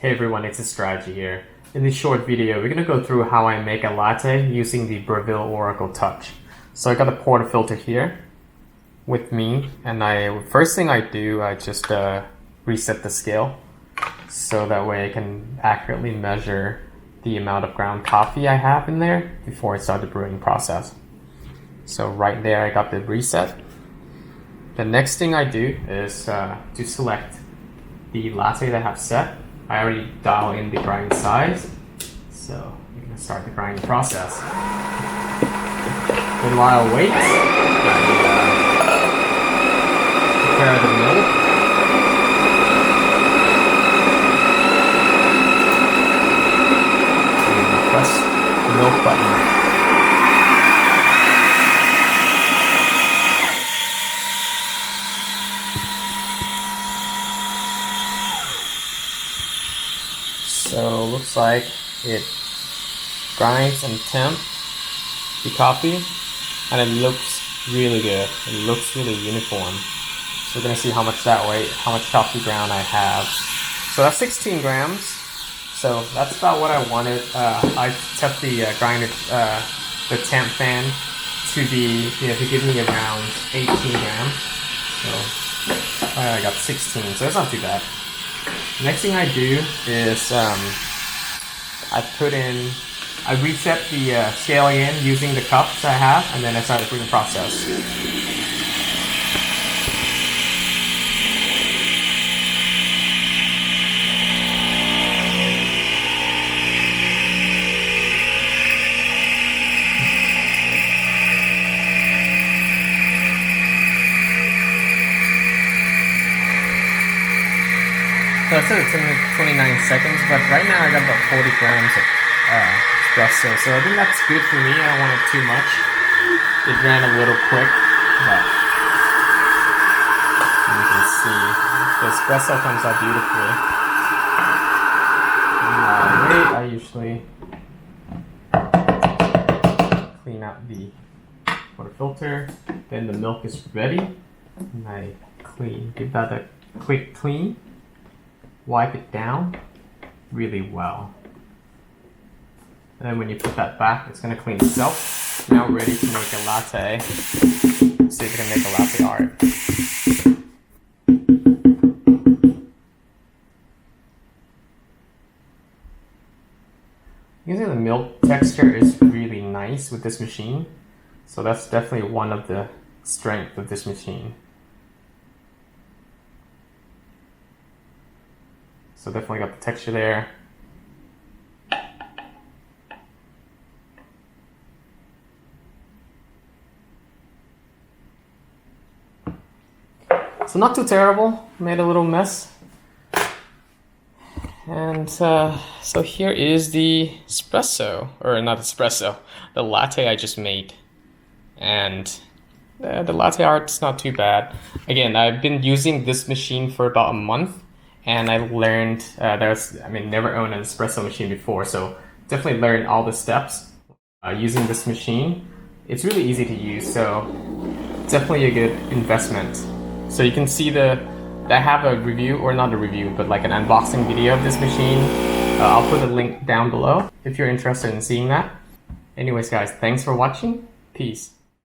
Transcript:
Hey everyone, it's a strategy here. In this short video, we're going to go through how I make a latte using the Breville Oracle Touch. So I got a portafilter here with me, and first thing I do, I just reset the scale so that way I can accurately measure the amount of ground coffee I have in there before I start the brewing process. So right there I got the reset. The next thing I do is to select the latte that I have set. I already dial in the grind size, so I'm going to start the grinding process. And while I wait, I prepare the milk. And press the milk button. So looks like it grinds and temp the coffee, and it looks really good. It looks really uniform. So we're gonna see how much coffee ground I have. So that's 16 grams. So that's about what I wanted. I set the grinder, the temp fan to be, to give me around 18 grams. So I got 16, so that's not too bad. Next thing I do is I reset the scale again using the cups I have, and then I start the brewing process. So I said it's 29 seconds, but right now I got about 40 grams of espresso, so I think that's good for me. I don't want it too much. It ran a little quick, but you can see the espresso comes out beautifully. I usually clean out the water filter. Then the milk is ready, and I give that a quick clean. Wipe it down really well. And then when you put that back, it's going to clean itself. Now ready to make a latte. Let's see if we can make a latte art. You can see the milk texture is really nice with this machine. So that's definitely one of the strengths of this machine. So definitely got the texture there. So not too terrible, made a little mess. And so here is the espresso, or not espresso, the latte I just made. And the latte art's not too bad. Again, I've been using this machine for about a month. And I learned, never owned an espresso machine before, so definitely learned all the steps using this machine. It's really easy to use, so definitely a good investment. So you can see I have a review, or not a review, but like an unboxing video of this machine. I'll put a link down below if you're interested in seeing that. Anyways guys, thanks for watching. Peace.